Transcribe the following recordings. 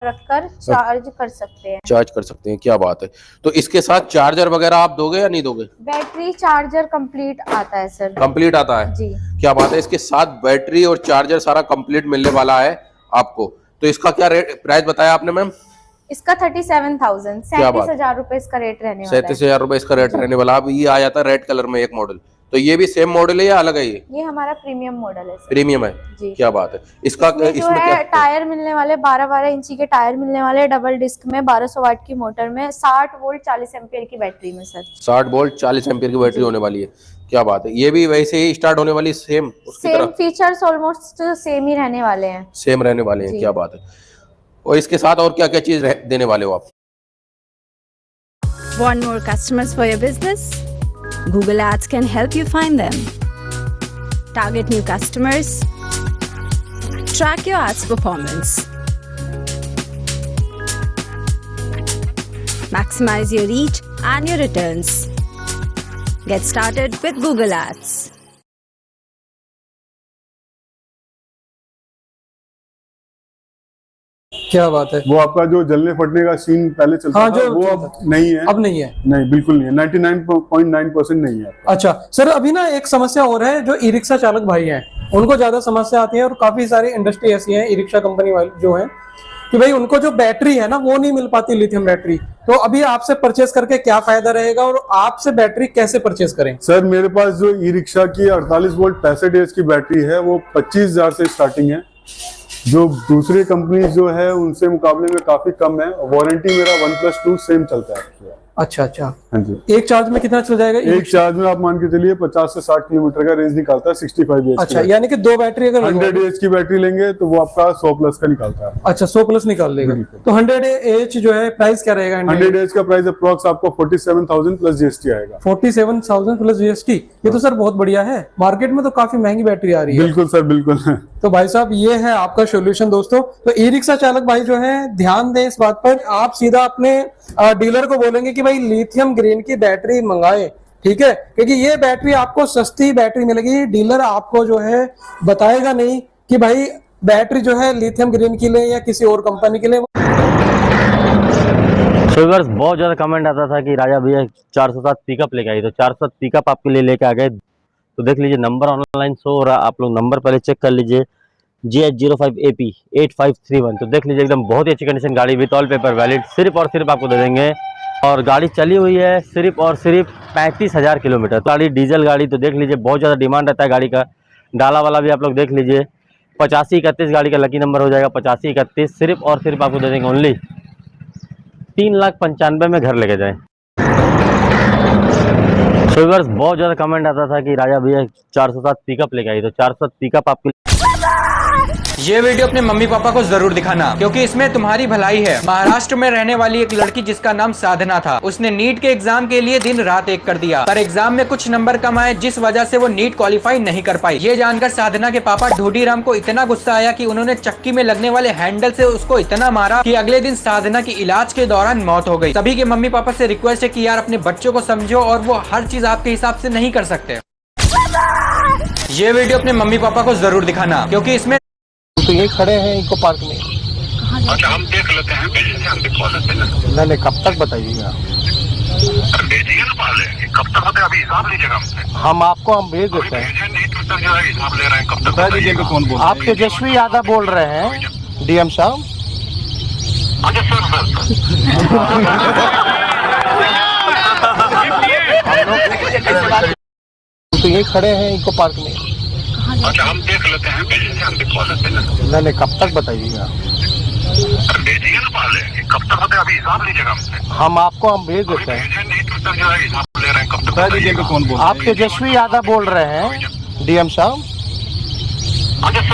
रखकर चार्ज कर सकते हैं। चार्ज कर सकते हैं, क्या बात है। तो इसके साथ चार्जर वगैरह आप दोगे या नहीं दोगे? बैटरी चार्जर कंप्लीट आता है सर। कंप्लीट आता है जी। क्या बात है। इसके साथ बैटरी और चार्जर सारा कंप्लीट मिलने वाला है आपको। तो इसका क्या रेट प्राइस बताया आपने मैम? इसका 37,000 37,000 रुपए इसका रेट रहने वाला है। 37,000 रुपए इसका रेट रहने वाला। अब ये आ जाता है रेड कलर में एक मॉडल, तो ये भी सेम मॉडल है या अलग है? ये हमारा प्रीमियम मॉडल है सर। प्रीमियम है जी। क्या बात है। इसका इसमें जो है क्या टायर मिलने वाले 12-12 इंची के टायर मिलने वाले, डबल डिस्क में 1200 वाट की मोटर में 60 वोल्ट 40 एम्पियर की बैटरी में सर। 60 वोल्ट 40 एम्पियर की बैटरी होने वाली है, क्या बात है। ये भी वैसे ही स्टार्ट होने वाली सेम उसकी तरह? फीचर्स ऑलमोस्ट सेम ही रहने वाले हैं। सेम रहने वाले हैं, क्या बात है। और इसके साथ और क्या क्या चीज देने वाले हो आप? Want more customers for your business? Google Ads can help you find them. Target new customers. Track your ads performance. Maximize your reach and your returns. Get started with Google Ads. क्या बात है। वो आपका जो जलने फटने का scene पहले चलता हाँ, था, वो अब नहीं है। अब नहीं है? नहीं, बिल्कुल नहीं है। 99.9% नहीं है। अच्छा सर, अभी ना एक समस्या और है, जो ई रिक्शा चालक भाई हैं उनको ज्यादा समस्या आती है, और काफी सारी इंडस्ट्री ऐसी है ई रिक्शा कंपनी वाली जो है कि भाई उनको जो बैटरी है ना वो नहीं मिल पाती, लिथियम बैटरी। तो अभी आपसे परचेस करके क्या फायदा रहेगा, और आपसे बैटरी कैसे परचेस करें? सर मेरे पास जो ई रिक्शा की 48 वोल्ट 65 एच की बैटरी है वो 25,000 से स्टार्टिंग है, जो दूसरी कंपनी जो है उनसे मुकाबले में काफी कम है। वारंटी मेरा 1+2 सेम चलता है। अच्छा अच्छा। हाँ जी। एक चार्ज में कितना चल जाएगा? एक चार्ज में आप मान के चलिए 50 से 60 किलोमीटर का रेंज निकालता है 65 एच। अच्छा, यानी कि दो बैटरी अगर 100 एच की बैटरी लेंगे तो वो आपका 100+ का निकालता है। अच्छा, 100+ निकाल लेगा। तो 100 एच जो है प्राइस क्या रहेगा? 100 एच का प्राइस अप्रॉक्स आपको 47,000 प्लस जीएसटी आएगा। 47,000 प्लस जीएसटी। ये तो सर बहुत बढ़िया है। मार्केट में तो काफी महंगी बैटरी आ रही है। बिल्कुल सर, बिल्कुल। तो भाई साहब ये है आपका सोल्यूशन दोस्तों। तो ई रिक्शा चालक भाई जो है ध्यान दें इस बात पर, आप सीधा अपने डीलर को बोलेंगे कि भाई लिथियम ग्रीन की बैटरी मंगाए, ठीक है, क्योंकि ये बैटरी आपको सस्ती बैटरी मिलेगी। डीलर आपको जो है बताएगा नहीं कि भाई बैटरी जो है लिथियम ग्रीन की ले या किसी और कंपनी के लिए। बहुत ज्यादा कमेंट आता था कि राजा भैया 407 पिकअप लेके आई, तो 407 पिकअप आपके लिए लेके आ गए। तो देख लीजिए नंबर ऑनलाइन शो हो रहा है, आप लोग नंबर पहले चेक कर लीजिए, GH05AP 8531। तो देख लीजिए एकदम बहुत ही अच्छी कंडीशन गाड़ी, विद ऑल पेपर वैलिड, सिर्फ और सिर्फ आपको दे देंगे। और गाड़ी चली हुई है सिर्फ और सिर्फ 35,000 किलोमीटर। गाड़ी डीजल गाड़ी, तो देख लीजिए बहुत ज़्यादा डिमांड रहता है गाड़ी का। डाला वाला भी आप लोग देख लीजिए, 8531 गाड़ी का लकी नंबर हो जाएगा। 8531 सिर्फ और सिर्फ आपको दे देंगे ओनली 3,95,000 में घर लेके जाएँ। बहुत ज़्यादा कमेंट आता था कि राजा भैया 407 पिकअप लेके आई, तो 407 पिकअप आपके। ये वीडियो अपने मम्मी पापा को जरूर दिखाना, क्योंकि इसमें तुम्हारी भलाई है। महाराष्ट्र में रहने वाली एक लड़की जिसका नाम साधना था, उसने नीट के एग्जाम के लिए दिन रात एक कर दिया, पर एग्जाम में कुछ नंबर कम आए, जिस वजह से वो नीट क्वालिफाई नहीं कर पाई। ये जानकर साधना के पापा ढूंढीराम को इतना गुस्सा आया कि उन्होंने चक्की में लगने वाले हैंडल से उसको इतना मारा कि अगले दिन साधना की इलाज के दौरान मौत हो गई। सभी के मम्मी पापा से रिक्वेस्ट है कि यार अपने बच्चों को समझो, और वो हर चीज आपके हिसाब से नहीं कर सकते। ये वीडियो अपने मम्मी पापा को जरूर दिखाना, क्योंकि इसमें तो ये खड़े हैं इको पार्क में। अच्छा, हम देख लेते हैं, हम दिखवा लेते हैं। नहीं, कब तक बताइएगा? भेजिए ना पहले, कब तक होते अभी हिसाब लीजिएगा हमसे। हम भेज देते हैं। नहीं तो सर जो है हिसाब ले रहे हैं, कब तक बताइएगा। कौन बोल आप तेजस्वी यादव बोल रहे हैं, डीएम साहब? अच्छा सर, तो ये खड़े हैं इको पार्क में। अच्छा, हम देख लेते हैं, हम दिखवा लेते हैं। नहीं, कब तक बताइएगा? भेजिए ना पहले, कब तक होते अभी हिसाब लीजिएगा हमसे। हम भेज देते हैं। नहीं तो सर जो है हिसाब ले रहे हैं, कब तक बताइएगा। कौन बोल आप तेजस्वी यादव बोल रहे हैं, डीएम साहब? अच्छा सर,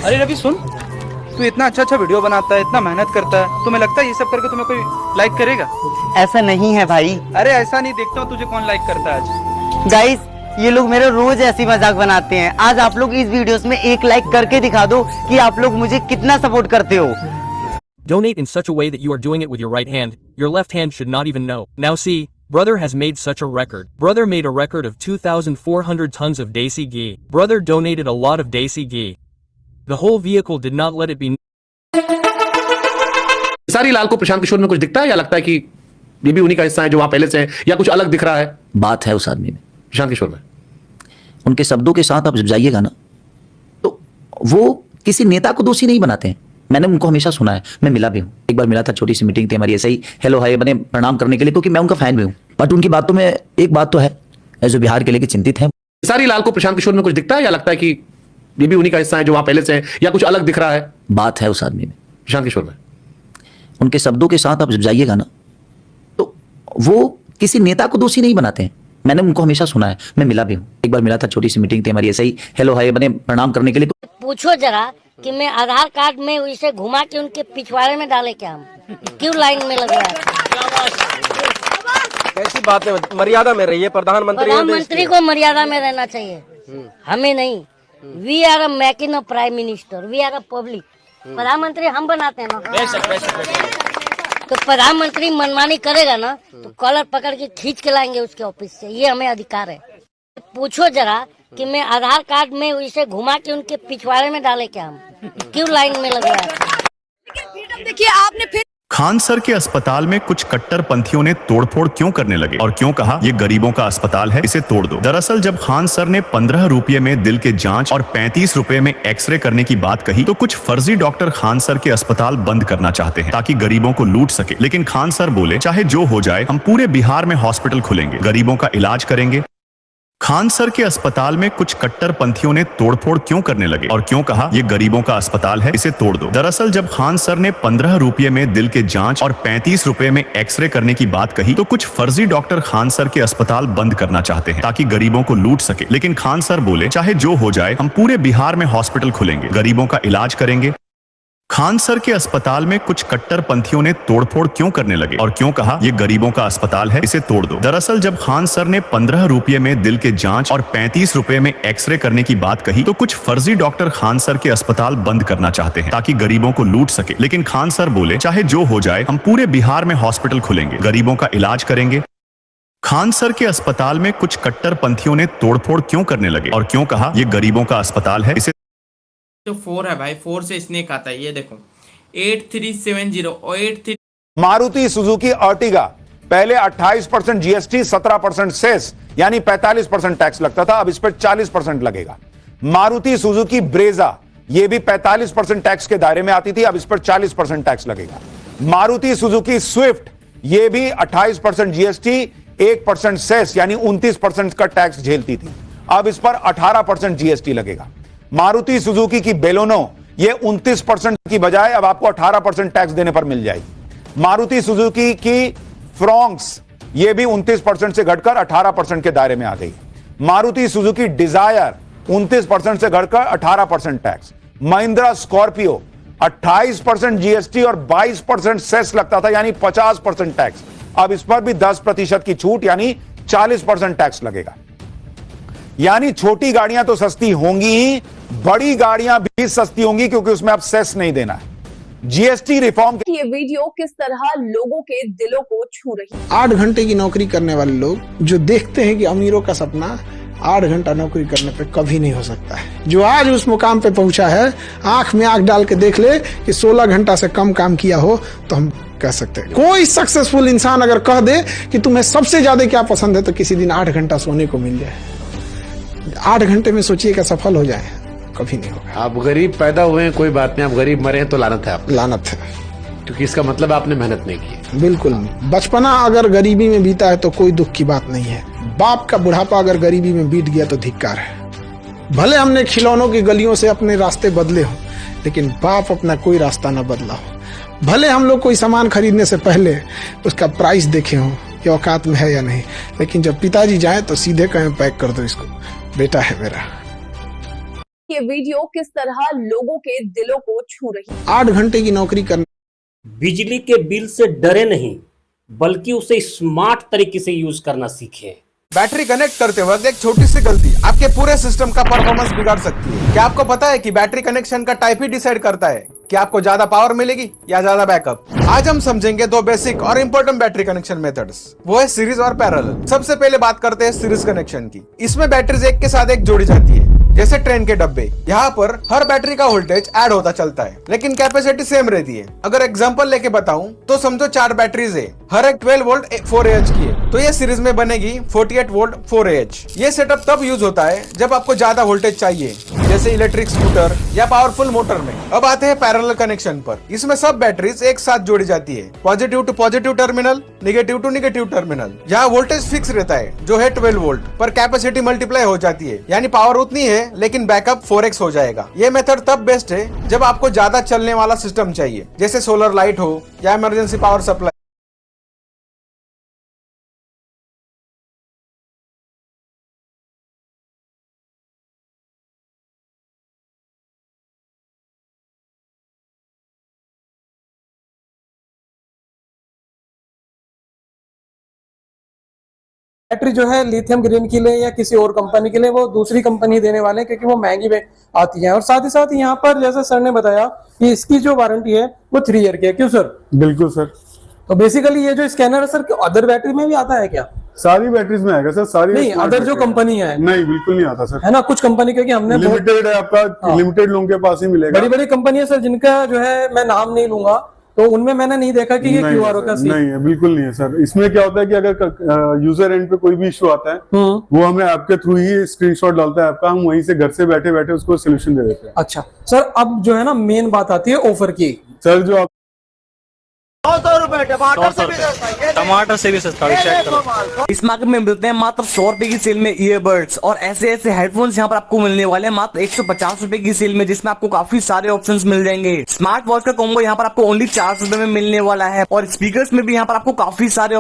अरे रवि सुन, तू इतना अच्छा वीडियो बनाता है, इतना मेहनत करता है, तुम्हें लगता है ये सब करके तुम्हें कोई लाइक करेगा? ऐसा नहीं है भाई। अरे ऐसा नहीं, देखता हूँ तुझे कौन लाइक करता है आज। गाइस, ये लोग मेरे रोज ऐसी मजाक बनाते हैं। आज आप लोग इस वीडियोस में एक लाइक करके दिखा दो कि आप लोग मुझे कितना सपोर्ट करते हो। Donate in such a way that you are doing it with your right hand. Your left hand should not even know. Now see, Brother has made such a record. Brother made a record of 2,400 tons of desi ghee. Brother donated a lot of desi ghee. The whole vehicle did not let it be. सारी लाल को प्रशांत किशोर में कुछ दिखता है या लगता है कि ये भी उन्हीं का हिस्सा है जो वहां पहले से है, या कुछ अलग दिख रहा है? बात है उस आदमी में, प्रशांत किशोर में। उनके शब्दों के साथ आप जब जाइएगा ना, तो वो किसी नेता को दोषी नहीं बनाते हैं। मैंने उनको हमेशा सुना है, मैं मिला भी हूँ, एक बार मिला था, छोटी सी मीटिंग थी हमारी, ऐसे ही हेलो हाय बने प्रणाम करने के लिए, क्योंकि मैं उनका फैन भी हूँ। बट उनकी बातों में एक बात तो है, जो बिहार के लिए चिंतित है। सारी लाल को प्रशांत किशोर में कुछ दिखता है या लगता है कि ये भी उन्हीं का हिस्सा है जो वहां पहले से है, या कुछ अलग दिख रहा है? बात है उस आदमी में, प्रशांत किशोर में। उनके शब्दों के साथ आप जब जाइएगा ना, तो वो किसी नेता को दोषी नहीं बनाते हैं। मैंने उनको हमेशा सुना है, मैं मिला भी हूँ, एक बार मिला था, छोटी सी मीटिंग थी हमारी, ऐसे ही हेलो हाय बने प्रणाम करने के लिए। पूछो जरा कि मैं आधार कार्ड में इसे घुमा के उनके पिछवाड़े में डाले क्या, हम क्यों लाइन में लग रहा है? कैसी बात है, मर्यादा में रहिए, प्रधानमंत्री को मर्यादा में रहना चाहिए, हमें नहीं। We are a making a prime minister, we are a public. प्रधानमंत्री हम बनाते हैं ना, तो प्रधानमंत्री मनमानी करेगा ना तो कॉलर पकड़ के खींच के लाएंगे उसके ऑफिस से, ये हमें अधिकार है। पूछो जरा कि मैं आधार कार्ड में इसे घुमा के उनके पिछवाड़े में डाले क्या, हम क्यों लाइन में लग रहा है? देखिए आपने फिर खान सर के अस्पताल में कुछ कट्टरपंथियों ने तोड़फोड़ क्यों करने लगे और क्यों कहा ये गरीबों का अस्पताल है, इसे तोड़ दो। दरअसल जब खान सर ने 15 रुपये में दिल के जांच और 35 रुपए में एक्सरे करने की बात कही, तो कुछ फर्जी डॉक्टर खान सर के अस्पताल बंद करना चाहते हैं ताकि गरीबों को लूट सके। लेकिन खान सर बोले चाहे जो हो जाए, हम पूरे बिहार में हॉस्पिटल खुलेंगे, गरीबों का इलाज करेंगे। खान सर के अस्पताल में कुछ कट्टरपंथियों ने तोड़फोड़ क्यों करने लगे और क्यों कहा ये गरीबों का अस्पताल है, इसे तोड़ दो। दरअसल जब खान सर ने 15 रुपये में दिल के जांच और 35 रुपए में एक्सरे करने की बात कही, तो कुछ फर्जी डॉक्टर खान सर के अस्पताल बंद करना चाहते हैं ताकि गरीबों को लूट सके। लेकिन खान सर बोले चाहे जो हो जाए, हम पूरे बिहार में हॉस्पिटल खुलेंगे, गरीबों का इलाज करेंगे। खान सर के अस्पताल में कुछ कट्टरपंथियों ने तोड़फोड़ क्यों करने लगे और क्यों कहा ये गरीबों का अस्पताल है, इसे तोड़ दो। दरअसल जब खान सर ने 15 रुपये में दिल के जांच और 35 रुपए में एक्सरे करने की बात कही, तो कुछ फर्जी डॉक्टर खान सर के अस्पताल बंद करना चाहते हैं ताकि गरीबों को लूट सके। लेकिन खान सर बोले चाहे जो हो जाए, हम पूरे बिहार में हॉस्पिटल खुलेंगे, गरीबों का इलाज करेंगे। खान सर के अस्पताल में कुछ कट्टरपंथियों ने तोड़फोड़ क्यों करने लगे और क्यों कहा ये गरीबों का अस्पताल है, इसे जो 4 है भाई, 4 से स्नेक आता है, ये देखो 8370 और 83। मारुति सुजुकी अर्टिगा पहले 28% जीएसटी 17% सेस यानी 45% टैक्स लगता था, अब इस पर 40% लगेगा। मारुति सुजुकी ब्रेजा ये भी 45% टैक्स के दायरे में आती थी, अब इस पर 40% टैक्स लगेगा। मारुति सुजुकी स्विफ्ट ये भी 28% जीएसटी 1% सेस यानी 29% का टैक्स झेलती थी, अब इस पर 18% जीएसटी लगेगा। मारुति सुजुकी की बेलोनो ये 29% की बजाय अब आपको 18% टैक्स देने पर मिल जाएगी। मारुति सुजुकी की फ्रॉन्क्स ये भी 29% से घटकर 18% के दायरे में आ गई। मारुति सुजुकी डिजायर 29% से घटकर 18% टैक्स। महिंद्रा स्कॉर्पियो 28% जीएसटी और 22% सेस लगता था यानी 50% टैक्स, अब इस पर भी 10% की छूट यानी 40% टैक्स लगेगा। यानी छोटी गाड़ियां तो सस्ती होंगी ही, बड़ी गाड़ियां भी सस्ती होंगी क्योंकि उसमें अब सेस नहीं देना है। जीएसटी रिफॉर्म ये वीडियो किस तरह लोगों के दिलों को छू रही है। 8 घंटे की नौकरी करने वाले लोग जो देखते हैं कि अमीरों का सपना 8 घंटा नौकरी करने पे कभी नहीं हो सकता है। जो आज उस मुकाम पे पहुंचा है, आंख में आंख डाल के देख ले कि 16 घंटा से कम काम किया हो तो हम कह सकते हैं। कोई सक्सेसफुल इंसान अगर कह दे कि तुम्हें सबसे ज्यादा क्या पसंद है, तो किसी दिन 8 घंटा सोने को मिल जाए। 8 घंटे में सोचिए कि सफल हो जाए, कभी नहीं होगा। आप गरीब पैदा हुए हैं कोई बात नहीं, आप गरीब मरे हैं तो लानत है, आप लानत है, क्योंकि इसका मतलब आपने मेहनत नहीं की। बिल्कुल, बचपना अगर गरीबी में बीता है तो कोई दुख की बात नहीं है। बाप का बुढ़ापा अगर गरीबी में बीत गया तो धिक्कार है। भले हमने खिलौनों की गलियों से अपने रास्ते बदले हो, लेकिन बाप अपना कोई रास्ता न बदला हो। भले हम लोग कोई सामान खरीदने से पहले उसका प्राइस देखे हो कि औकात में है या नहीं, लेकिन जब पिताजी जाए तो सीधे कहें पैक कर दो इसको, बेटा है मेरा। ये वीडियो किस तरह लोगों के दिलों को छू रही है। 8 घंटे की नौकरी करने, बिजली के बिल से डरे नहीं बल्कि उसे स्मार्ट तरीके से यूज करना सीखें। बैटरी कनेक्ट करते वक्त एक छोटी सी गलती आपके पूरे सिस्टम का परफॉर्मेंस बिगाड़ सकती है। क्या आपको पता है कि बैटरी कनेक्शन का टाइप ही डिसाइड करता है कि आपको ज्यादा पावर मिलेगी या ज्यादा बैकअप। आज हम समझेंगे दो बेसिक और इंपॉर्टेंट बैटरी कनेक्शन मेथड्स, वो है सीरीज और पैरेलल। सबसे पहले बात करते हैं सीरीज कनेक्शन की। इसमें बैटरीज एक के साथ एक जोड़ी जाती है, जैसे ट्रेन के डब्बे। यहाँ पर हर बैटरी का वोल्टेज ऐड होता चलता है, लेकिन कैपेसिटी सेम रहती है। अगर एग्जांपल लेके बताऊं तो समझो 4 बैटरीज है, हर एक 12 वोल्ट 4Ah की है, तो ये सीरीज में बनेगी 48 वोल्ट 4Ah। ये सेटअप तब यूज होता है जब आपको ज्यादा वोल्टेज चाहिए, जैसे इलेक्ट्रिक स्कूटर या पावरफुल मोटर में। अब आते हैं पैरेलल कनेक्शन पर। इसमें सब बैटरीज एक साथ जोड़ी जाती है, positive to positive terminal, negative to negative terminal. यहाँ वोल्टेज फिक्स रहता है जो है 12 वोल्ट, पर कैपेसिटी मल्टीप्लाई हो जाती है, यानी पावर उतनी है लेकिन बैकअप 4x हो जाएगा। ये मेथड तब बेस्ट है जब आपको ज्यादा चलने वाला सिस्टम चाहिए, जैसे सोलर लाइट हो या इमरजेंसी पावर सप्लाई। बैटरी जो है लिथियम ग्रीन के लिए या किसी और कंपनी के लिए वो दूसरी कंपनी देने वाले हैं, क्योंकि वो महंगी में आती है। और साथ ही साथ यहाँ पर जैसे सर ने बताया कि इसकी जो वारंटी है वो 3 ईयर की है। क्यों सर? बिल्कुल सर। तो बेसिकली ये जो स्कैनर है सर, अदर बैटरी में भी आता है क्या? सारी बैटरीज में आएगा सर, सारी नहीं, अदर जो कंपनी है नहीं, बिल्कुल नहीं आता सर, है ना। कुछ कंपनी क्योंकि हमने लिमिटेड है आपका, लिमिटेड लोगों के पास ही मिलेगा। बड़ी बड़ी कंपनी है सर जिनका जो है मैं नाम नहीं लूंगा, तो उनमें मैंने नहीं देखा कि ये QR का नहीं है, बिल्कुल नहीं है सर। इसमें क्या होता है कि अगर यूजर एंड पे कोई भी इश्यू आता है वो हमें आपके थ्रू ही स्क्रीनशॉट डालता है आपका, हम वहीं से घर से बैठे बैठे उसको सोल्यूशन दे देते हैं। अच्छा सर, अब जो है ना मेन बात आती है ऑफर की। सर जो आप 100 रुपए टमाटर से भी सस्ता चेक करो। इस मार्केट में मिलते हैं मात्र 100 रुपए की सेल में ईयरबड्स और ऐसे ऐसे हेडफोन्स यहाँ पर आपको मिलने वाले हैं मात्र 150 रुपए की सेल में, जिसमें आपको काफी सारे ऑप्शंस मिल जाएंगे। स्मार्ट वॉच का कॉम्बो यहाँ पर आपको ओनली 400 रुपए में मिलने वाला है और स्पीकर्स में भी यहाँ पर आपको काफी सारे